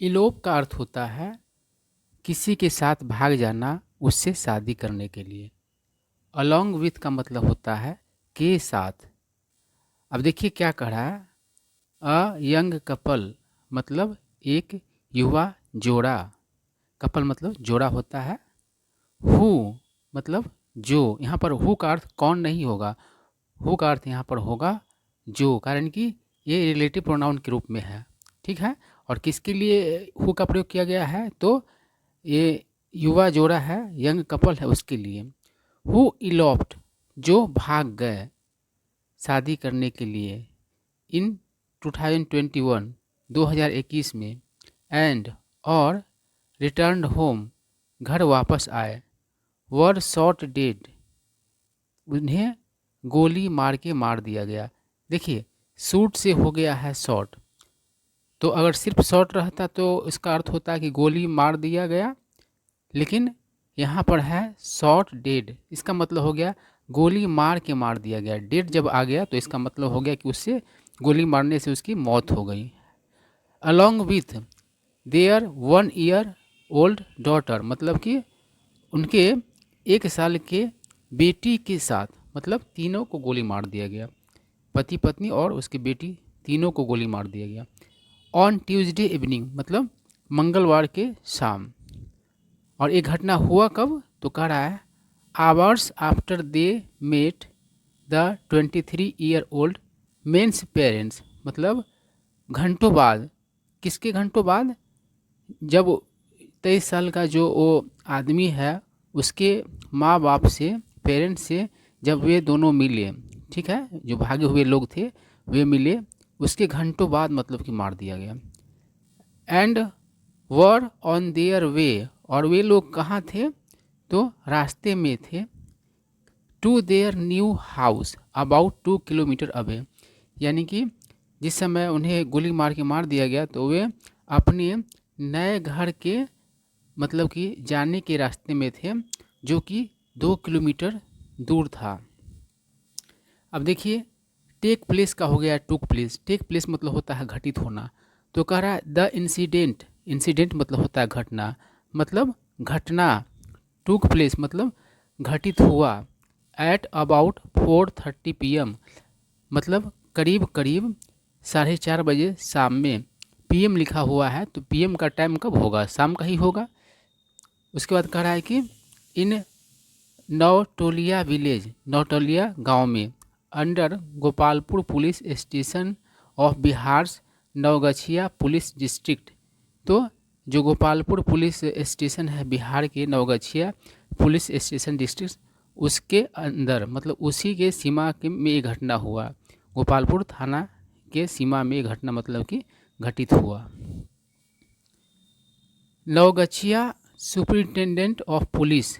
Elope का अर्थ होता है किसी के साथ भाग जाना, उससे शादी करने के लिए। अलोंग विथ का मतलब होता है के साथ। अब देखिए क्या कह रहा है, अ यंग कपल मतलब एक युवा जोड़ा। कपल मतलब जोड़ा होता है। हु मतलब जो, यहाँ पर हु का अर्थ कौन नहीं होगा, हु का अर्थ यहाँ पर होगा जो, कारण कि ये रिलेटिव प्रोनाउन के रूप में है। ठीक है। और किसके लिए हु का प्रयोग किया गया है, तो ये युवा जोड़ा है, यंग कपल है, उसके लिए। हु इलॉप्ट जो भाग गए शादी करने के लिए, इन 2021 2021 में, एंड और रिटर्न होम घर वापस आए, वर शॉट डेड उन्हें गोली मार के मार दिया गया। देखिए शूट से हो गया है शॉट, तो अगर सिर्फ शॉट रहता तो इसका अर्थ होता है कि गोली मार दिया गया, लेकिन यहाँ पर है शॉट डेड, इसका मतलब हो गया गोली मार के मार दिया गया। डेड जब आ गया तो इसका मतलब हो गया कि उससे गोली मारने से उसकी मौत हो गई। Along with their 1 year old daughter मतलब कि उनके 1 साल के बेटी के साथ, मतलब तीनों को गोली मार दिया गया, पति पत्नी और उसकी बेटी तीनों को गोली मार दिया गया। ऑन ट्यूसडे इवनिंग मतलब मंगलवार के शाम। और ये घटना हुआ कब, तो कह रहा है hours after they met the 23 year old men's parents, मतलब घंटों बाद। किसके घंटों बाद, जब 23 साल का जो वो आदमी है उसके माँ बाप से, पेरेंट्स से, जब वे दोनों मिले, ठीक है, जो भागे हुए लोग थे वे मिले, उसके घंटों बाद मतलब कि मार दिया गया। And were on their way, और वे लोग कहाँ थे, तो रास्ते में थे, to their new house about 2 kilometre away, यानी कि जिस समय उन्हें गोली मार के मार दिया गया तो वे अपने नए घर के मतलब कि जाने के रास्ते में थे, जो कि 2 किलोमीटर दूर था। अब देखिए टेक प्लेस का हो गया टुक प्लेस। टेक प्लेस मतलब होता है घटित होना, तो कह रहा है द इंसिडेंट, इंसिडेंट मतलब होता है घटना, मतलब घटना, टुक प्लेस मतलब घटित हुआ, एट अबाउट 4:30 PM मतलब करीब करीब 4:30 बजे शाम में। पीएम लिखा हुआ है तो पीएम का टाइम कब होगा, शाम का ही होगा। उसके बाद कह रहा है कि इन नौटोलिया विलेज, नौटोलिया गांव में, under Gopalpur police station of Bihar's Naugachhia police district, तो जो गोपालपुर पुलिस स्टेशन है बिहार के नवगछिया पुलिस स्टेशन डिस्ट्रिक्ट, उसके अंदर मतलब उसी के सीमा के में ये घटना हुआ। गोपालपुर थाना के सीमा में ये घटना मतलब कि घटित हुआ। नवगछिया सुपरिटेंडेंट ऑफ पुलिस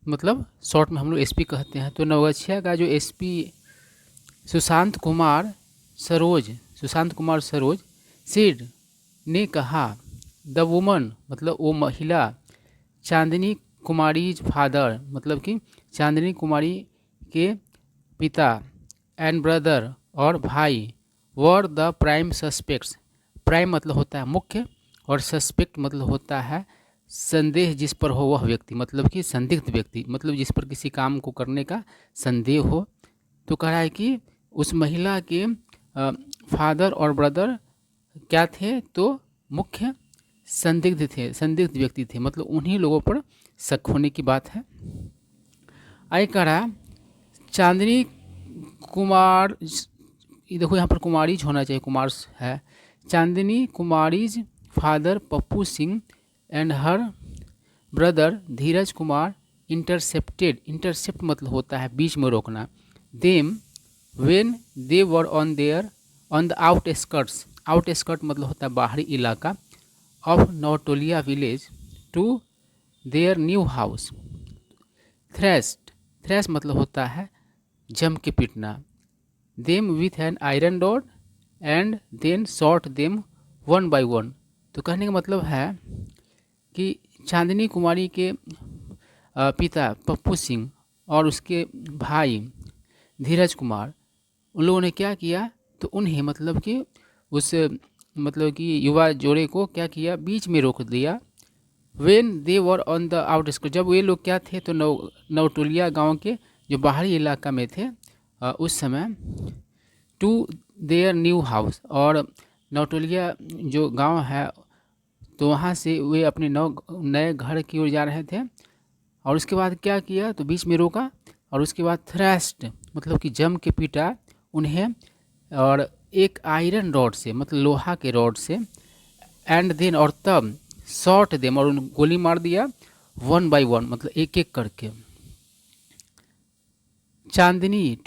मतलब शॉर्ट में हम लोग एसपी कहते हैं, तो नवगछिया का जो एसपी सुशांत कुमार सरोज, सुशांत कुमार सरोज सेड ने कहा, द वुमन मतलब वो महिला, चांदनी कुमारीज फादर मतलब कि चांदनी कुमारी के पिता, एंड ब्रदर और भाई, were the prime suspects. Prime मतलब होता है मुख्य, और सस्पेक्ट मतलब होता है संदेह जिस पर हो वह व्यक्ति, मतलब कि संदिग्ध व्यक्ति, मतलब जिस पर किसी काम को करने का संदेह हो। तो कह रहा है कि उस महिला के फादर और ब्रदर क्या थे, तो मुख्य संदिग्ध थे, संदिग्ध व्यक्ति थे, मतलब उन्हीं लोगों पर शक होने की बात है। आगे कह रहा चांदनी कुमार, ये देखो यहाँ पर कुमारीज होना चाहिए, कुमार है। Chandni Kumari's father Pappu Singh and her brother Dheeraj Kumar intercepted, intercept मतलब होता है बीच में रोकना, them when they were on their on the outskirts, outskirt मतलब होता है बाहरी इलाका, of Nautolia village to their new house. Thrashed, thrash मतलब होता है जम के पीटना, them with an iron rod and then shot them 1 by 1। तो कहने का मतलब है कि चांदनी कुमारी के पिता पप्पू सिंह और उसके भाई धीरज कुमार, उन लोगों ने क्या किया, तो उन्हें मतलब कि उस मतलब कि युवा जोड़े को क्या किया, बीच में रोक दिया। When they were on the outskirt, जब ये लोग क्या थे तो नवटोलिया गांव के जो बाहरी इलाका में थे उस समय। टू देयर न्यू हाउस, और नवटोलिया जो गांव है तो वहाँ से वे अपने नए घर की ओर जा रहे थे। और उसके बाद क्या किया, तो बीच में रोका और उसके बाद थ्रैश्ड मतलब कि जम के पीटा उन्हें, और एक आयरन रॉड से मतलब लोहा के रॉड से। एंड देन, और तब शॉट देम, और उन गोली मार दिया 1 by 1 मतलब एक एक करके। चांदनी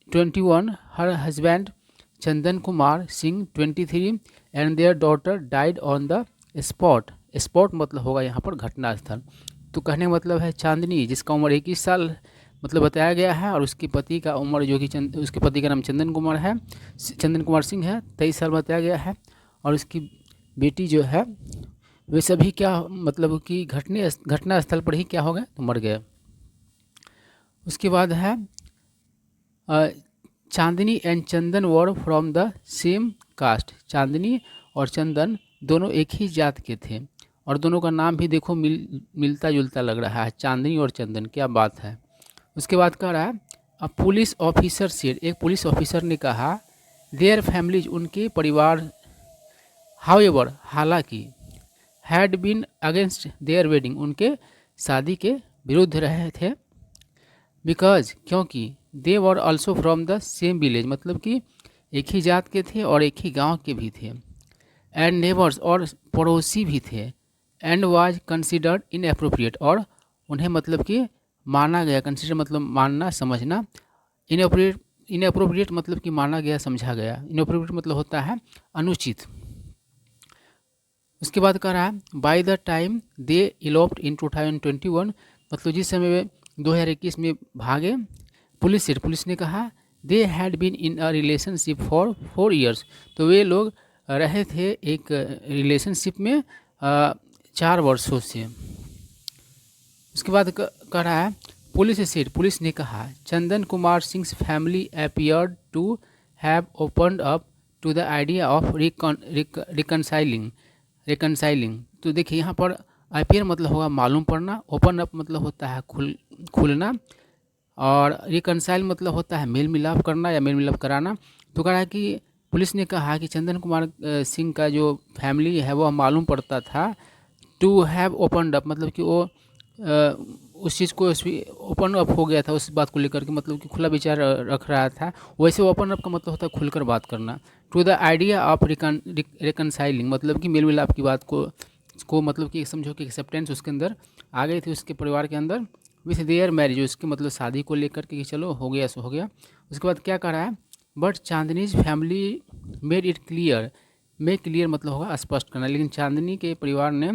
21 her husband Chandan Kumar Singh 23 and there daughter died on the spot. Spot मतलब होगा यहाँ पर घटना स्थल। तो कहने का मतलब है चांदनी जिसका उम्र 21 साल मतलब बताया गया है, और उसके पति का उम्र जो कि उसके पति का नाम चंदन कुमार है, चंदन कुमार सिंह है, 23 साल बताया गया है। और उसकी बेटी जो है वे सभी क्या मतलब कि घटना स्थल पर ही क्या हो गए, तो मर गए। उसके बाद है Chandni and Chandan were from the same caste. Chandni और चंदन दोनों एक ही जात के थे, और दोनों का नाम भी देखो मिलता जुलता लग रहा है, चांदनी और चंदन, क्या बात है। उसके बाद कह रहा है अ पुलिस ऑफिसर सेड, एक पुलिस ऑफिसर ने कहा, देयर फैमिलीज उनके परिवार, हाउएवर हालांकि, had been against their wedding उनके शादी के विरुद्ध रहे थे। बिकॉज क्योंकि they were also from the same village मतलब कि एक ही जात के थे और एक ही गांव के भी थे। एंड नेबर्स और पड़ोसी भी थे। एंड वाज कंसिडर्ड इनअप्रोप्रिएट और उन्हें मतलब कि माना गया, कंसिडर मतलब मानना समझना, इनअप्रोप्रिएट मतलब कि माना गया समझा गया, इनअप्रोप्रिएट मतलब होता है अनुचित। उसके बाद कह रहा है बाय द टाइम दे इलोप्ड इन 2021 मतलब जिस समय वे 2021 में भागे, पुलिस ने कहा they had been in a relationship for 4 years तो वे लोग रहे थे एक रिलेशनशिप में 4 वर्षों से। उसके बाद कह रहा है पुलिस ने कहा Chandan Kumar Singh family appeared to have opened up to the idea of reconciling. तो देखिए यहाँ पर अपीयर मतलब होगा मालूम पड़ना, ओपन अप मतलब होता है खुलना, और रिकनसाइल मतलब होता है मेल मिलाप करना या मेल मिलाप कराना। तो कह रहा है कि पुलिस ने कहा कि चंदन कुमार सिंह का जो फैमिली है वह मालूम पड़ता था, टू हैव ओपनड अप मतलब कि वो उस चीज़ को ओपन अप हो गया था उस बात को लेकर के, मतलब कि खुला विचार रख रहा था। वैसे ओपन अप का मतलब होता है खुलकर बात करना। To the idea of reconciling मतलब कि मेल मिलाप की बात को मतलब कि समझो कि एक्सेप्टेंस उसके अंदर आ गई थी उसके परिवार के अंदर, विथ देयर मैरिज उसके मतलब शादी को लेकर के कि चलो हो गया सो हो गया। उसके बाद क्या कह रहा है but Chandni's family made it clear मतलब होगा स्पष्ट करना, लेकिन चांदनी के परिवार ने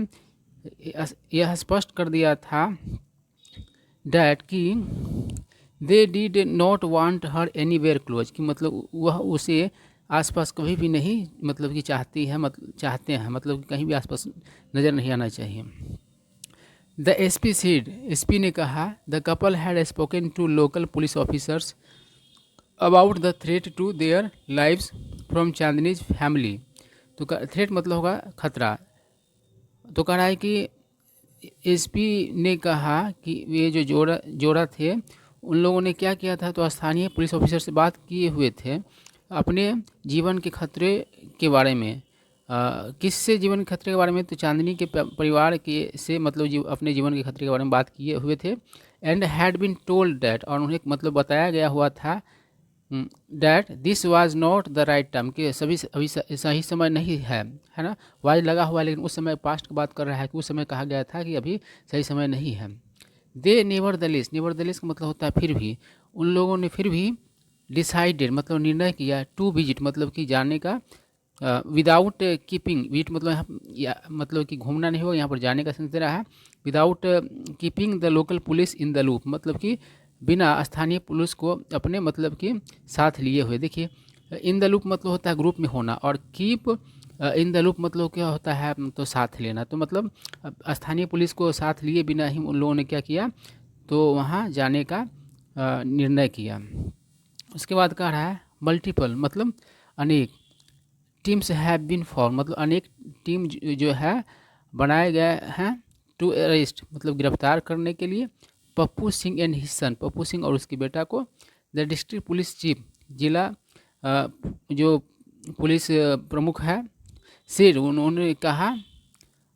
यह स्पष्ट कर दिया था डैट कि they did not want her anywhere close कि मतलब वह उसे आसपास कभी भी नहीं मतलब कि चाहते हैं मतलब कि कहीं भी आसपास नज़र नहीं आना चाहिए। द एसपी ने कहा the couple had spoken to local police officers about the threat to their lives from Chandni's family. तो थ्रेट मतलब होगा खतरा। तो कह रहा है कि एसपी ने कहा कि ये जो जोड़ा थे उन लोगों ने क्या किया था, तो स्थानीय पुलिस ऑफिसर से बात किए हुए थे अपने जीवन के खतरे के बारे में। किससे जीवन के खतरे के बारे में, तो चांदनी के परिवार के से मतलब अपने जीवन के खतरे के बारे में बात किए हुए थे। And had been told that और उन्हें मतलब बताया गया हुआ था that this was not the right time कि अभी सही समय नहीं है ना। वाज लगा हुआ है लेकिन उस समय पास्ट की बात कर रहा है कि उस समय कहा गया था कि अभी सही समय नहीं है। दे नेवरदलेस का मतलब होता है फिर भी, उन लोगों ने फिर भी डिसाइडेड मतलब निर्णय किया टू विजिट मतलब कि जाने का, विदाउट कीपिंग विजिट मतलब कि घूमना नहीं होगा, यहाँ पर जाने का सेंस दे रहा है। Without keeping the local police in the loop मतलब कि बिना स्थानीय पुलिस को अपने मतलब कि साथ लिए हुए। देखिए इन द लूप मतलब होता है ग्रुप में होना, और कीप इन द लूप मतलब क्या होता है तो साथ लेना। तो मतलब स्थानीय पुलिस को साथ लिए बिना ही उन लोगों ने क्या किया, तो वहाँ जाने का निर्णय किया। उसके बाद कह रहा है मल्टीपल मतलब अनेक, टीम्स हैव बीन फॉर्म मतलब अनेक टीम जो है बनाए गए हैं टू अरेस्ट मतलब गिरफ्तार करने के लिए Pappu Singh and his son, Pappu Singh और उसके बेटा को। द डिस्ट्रिक्ट पुलिस चीफ जिला जो पुलिस प्रमुख है सिर उन्होंने कहा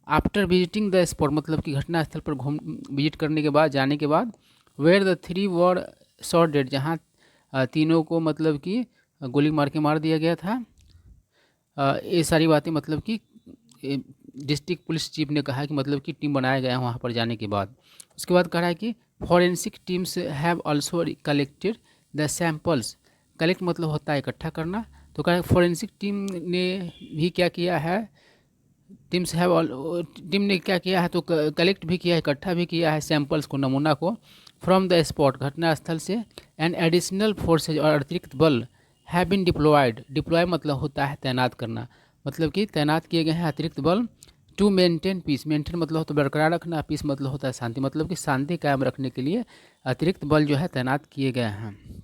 आफ्टर विजिटिंग द स्पॉट मतलब कि घटनास्थल पर विजिट करने के बाद जाने के बाद where the three were shot dead जहाँ तीनों को मतलब कि गोली मार के मार दिया गया था। ये सारी बातें मतलब कि डिस्ट्रिक्ट पुलिस चीफ ने कहा कि मतलब कि टीम बनाया गया है वहाँ पर जाने के बाद। उसके बाद कह रहा है कि forensic teams have also collected the samples, collect मतलब होता है इकट्ठा करना, तो कह रहा है फॉरेंसिक टीम ने भी क्या किया है, टीम ने क्या किया है तो कलेक्ट भी किया है, इकट्ठा भी किया है सैंपल्स को, नमूना को फ्रॉम द स्पॉट घटना स्थल से। एंड एडिशनल फोर्सेज और अतिरिक्त बल हैव बीन डिप्लॉयड, डिप्लॉय मतलब होता है तैनात करना, मतलब कि तैनात किए गए हैं अतिरिक्त बल टू मेंटेन पीस, मेंटेन मतलब होता है बरकरार रखना, पीस मतलब होता है शांति, मतलब कि शांति कायम रखने के लिए अतिरिक्त बल जो है तैनात किए गए हैं।